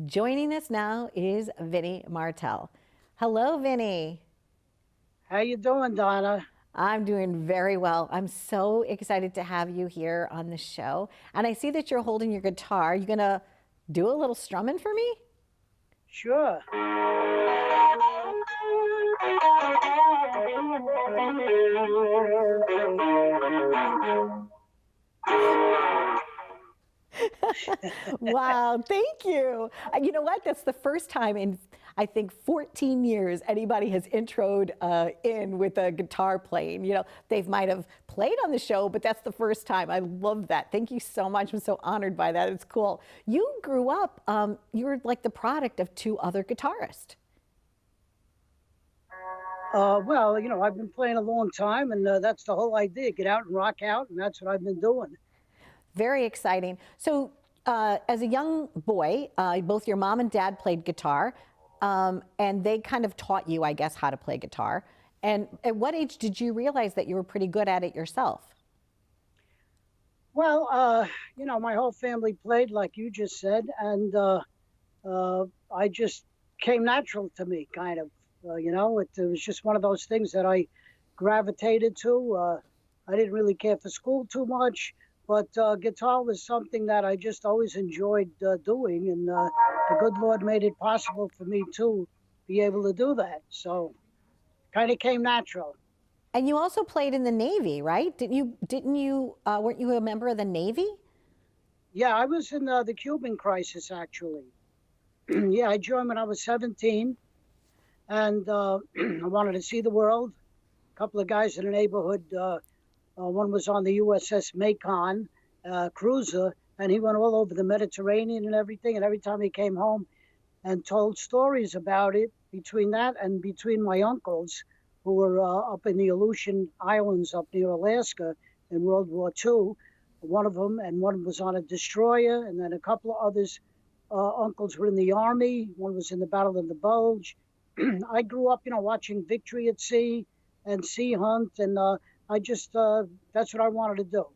Joining us now is Vince Martell. Hello, Vinny. How you doing, Donna? I'm doing very well. I'm so excited to have you here on the show. And I see that you're holding your guitar. You gonna do a little strumming for me? Sure. Wow, thank you. You know what? That's the first time in, I think, 14 years anybody has introed in with a guitar playing. They might have played on the show, but that's the first time. I love that. Thank you so much. I'm so honored by that. It's cool. You grew up, you were like the product of two other guitarists. I've been playing a long time, and that's the whole idea: get out and rock out, and that's what I've been doing. Very exciting. So, as a young boy, both your mom and dad played guitar, and they kind of taught you, I guess, how to play guitar. And at what age did you realize that you were pretty good at it yourself? My whole family played, like you just said, and I just came natural to me, kind of. It was just one of those things that I gravitated to. I didn't really care for school too much, but guitar was something that I just always enjoyed doing, and the good Lord made it possible for me to be able to do that. So, kind of came natural. And you also played in the Navy, right? Weren't you a member of the Navy? Yeah, I was in the Cuban crisis, actually. Yeah, I joined when I was 17, and I wanted to see the world. A couple of guys in the neighborhood, one was on the USS Macon cruiser, and he went all over the Mediterranean and everything. And every time he came home and told stories about it, between that and between my uncles, who were up in the Aleutian Islands up near Alaska in World War II, one of them, and one was on a destroyer, and then a couple of others. Uncles were in the Army. One was in the Battle of the Bulge. I grew up, watching Victory at Sea and Sea Hunt, and that's what I wanted to do.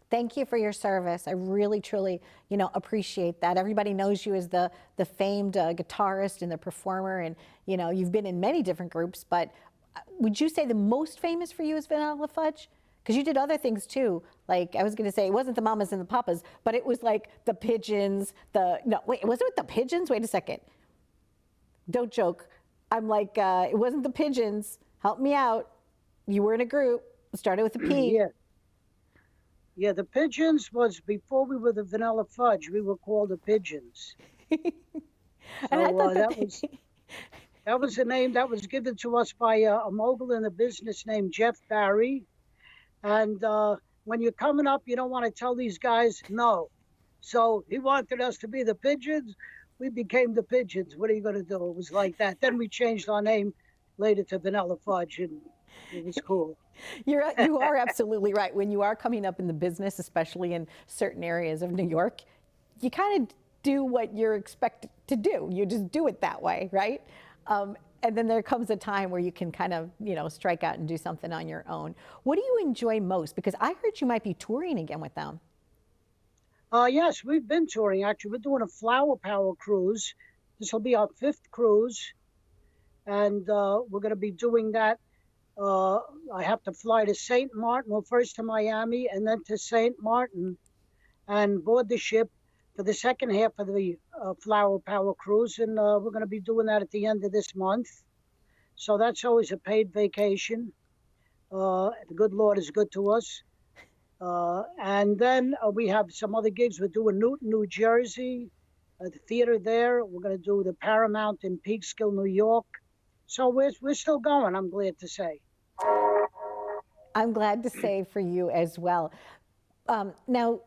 Thank you for your service. I really, truly, appreciate that. Everybody knows you as the famed guitarist and the performer, and you've been in many different groups. But would you say the most famous for you is Vanilla Fudge? Because you did other things too. Like I was going to say, it wasn't the Mamas and the Papas, but it was like the Pigeons. No, wait, was it the Pigeons? Wait a second. Don't joke. I'm like, it wasn't the Pigeons. Help me out. You were in a group. Started with a P. Yeah. Yeah, the Pigeons was before we were the Vanilla Fudge. We were called the Pigeons. And I So thought that that was the name that was given to us by a mogul in the business named Jeff Barry. And when you're coming up, you don't want to tell these guys no. So he wanted us to be the Pigeons. We became the Pigeons. What are you going to do? It was like that. Then we changed our name later to Vanilla Fudge, and it was cool. you are absolutely right. When you are coming up in the business, especially in certain areas of New York, you kind of do what you're expected to do. You just do it that way, right? And then there comes a time where you can kind of, strike out and do something on your own. What do you enjoy most? Because I heard you might be touring again with them. Yes, we've been touring. Actually, we're doing a Flower Power cruise. This will be our fifth cruise, and we're going to be doing that. I have to fly to St. Martin, well, first to Miami and then to St. Martin and board the ship for the second half of the Flower Power cruise. And we're going to be doing that at the end of this month. So that's always a paid vacation. The good Lord is good to us. And then we have some other gigs. We're doing Newton, New Jersey, the theater there. We're going to do the Paramount in Peekskill, New York. So we're still going, I'm glad to say. I'm glad to say for you as well. Now,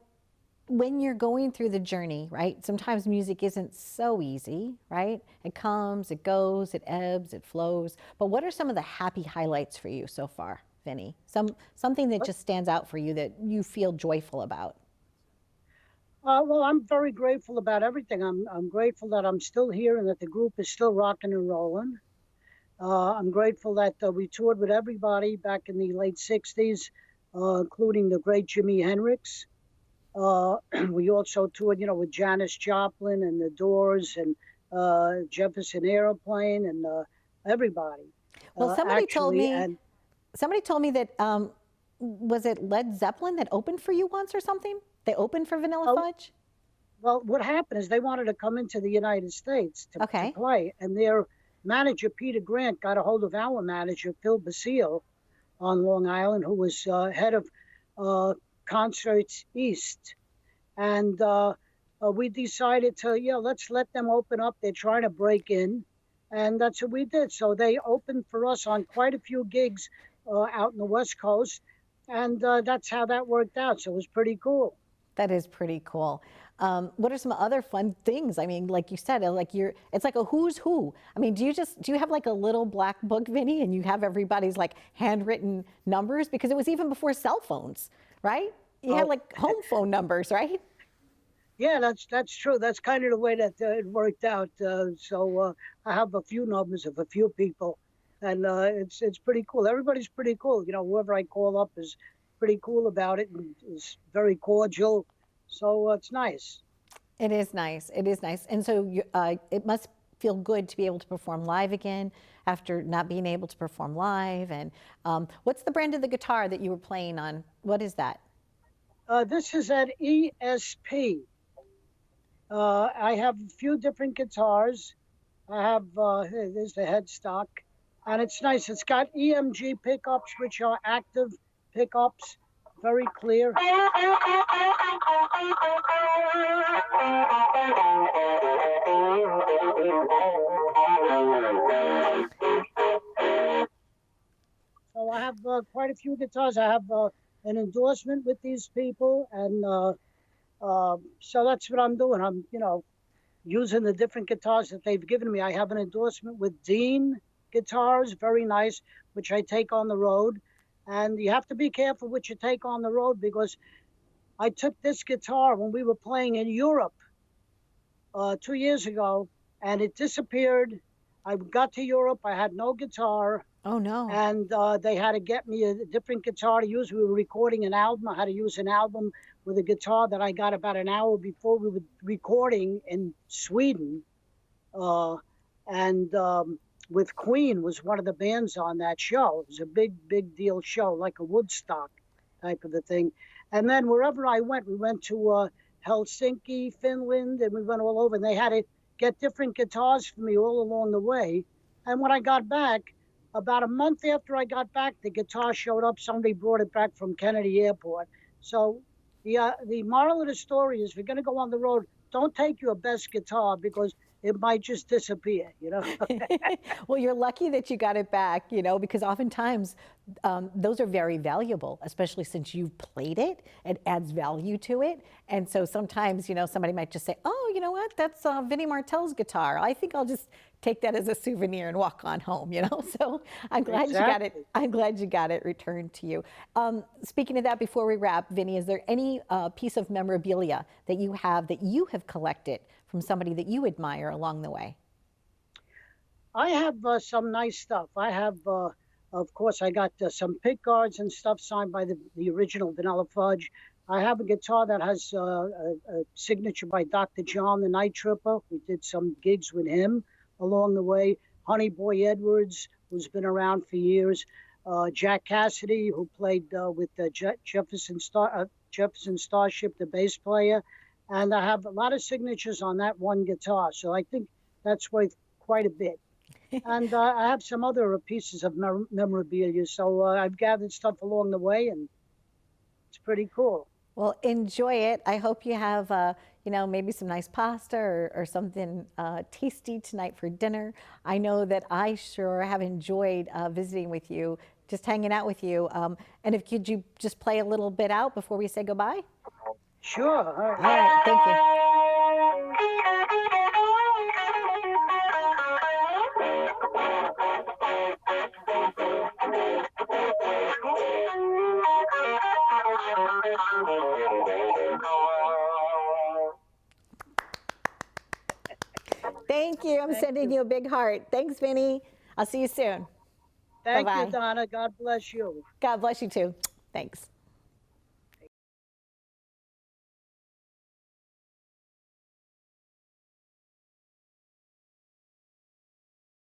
when you're going through the journey, right? Sometimes music isn't so easy, right? It comes, it goes, it ebbs, it flows. But what are some of the happy highlights for you so far, Vinny? Something that just stands out for you that you feel joyful about. Well, I'm very grateful about everything. I'm grateful that I'm still here and that the group is still rocking and rolling. I'm grateful that we toured with everybody back in the late 60s, including the great Jimi Hendrix. We also toured, with Janis Joplin and the Doors and Jefferson Airplane and everybody, Well, somebody told actually. me And somebody told me that was it Led Zeppelin that opened for you once or something? They opened for Vanilla uh, Fudge? well, what happened is they wanted to come into the United States to Okay. play, and their manager Peter Grant got a hold of our manager Phil Basile on Long Island, who was head of uh, Concerts East, and we decided to, yeah, let's let them open up. They're trying to break in, and that's what we did. So they opened for us on quite a few gigs out in the West Coast, and that's how that worked out. So it was pretty cool. That is pretty cool. What are some other fun things? I mean, like you said, it's like a who's who. I mean, do you have like a little black book, Vinny, and you have everybody's like handwritten numbers? Because it was even before cell phones, right? You had Oh, like home phone numbers, right? yeah, that's true. That's kind of the way that it worked out. So I have a few numbers of a few people, and it's pretty cool. Everybody's pretty cool. Whoever I call up is pretty cool about it and is very cordial. So it's nice. It is nice. It is nice. And so it must feel good to be able to perform live again after not being able to perform live. And what's the brand of the guitar that you were playing on? What is that? This is at ESP. I have a few different guitars. I have there's the headstock, and it's nice. It's got EMG pickups, which are active pickups, very clear. So I have quite a few guitars. I have an endorsement with these people, and so that's what I'm doing. I'm, using the different guitars that they've given me. I have an endorsement with Dean guitars, very nice, which I take on the road. And you have to be careful what you take on the road, because I took this guitar when we were playing in Europe 2 years ago, and it disappeared. I got to Europe, I had no guitar, Oh, no. and they had to get me a different guitar to use. We were recording an album. I had to use an album with a guitar that I got about an hour before we were recording in Sweden. Uh, and with Queen was one of the bands on that show. It was a big, big deal show, like a Woodstock type of a thing. And then wherever I went, we went to Helsinki, Finland, and we went all over. And they had to get different guitars for me all along the way. And when I got back, about a month after I got back, the guitar showed up. Somebody brought it back from Kennedy Airport. So the moral of the story is, if you're going to go on the road, don't take your best guitar, because it might just disappear. Well, you're lucky that you got it back, because oftentimes those are very valuable, especially since you've played it. It adds value to it. And so sometimes, somebody might just say, oh, you know what? That's Vinnie Martell's guitar. I think I'll just take that as a souvenir and walk on home, So I'm glad you got it. Exactly. I'm glad you got it returned to you. Speaking of that, before we wrap, Vinnie, is there any piece of memorabilia that you have collected from somebody that you admire along the way? I have some nice stuff. I have, of course, I got some pick guards and stuff signed by the original Vanilla Fudge. I have a guitar that has a signature by Dr. John, the Night Tripper. We did some gigs with him along the way. Honey Boy Edwards, who's been around for years. Jack Cassidy, who played with Jefferson Starship, the bass player. And I have a lot of signatures on that one guitar. So I think that's worth quite a bit. And I have some other pieces of memorabilia. So I've gathered stuff along the way, and it's pretty cool. Well, enjoy it. I hope you have, maybe some nice pasta or something tasty tonight for dinner. I know that I sure have enjoyed visiting with you, just hanging out with you. And could you just play a little bit out before we say goodbye? Sure. All All right. right, thank you. Thank you. I'm Thank sending you. you a big heart. Thanks, Vinny. I'll see you soon. Thank you, Bye-bye. Donna. God bless you. God bless you too. Thanks.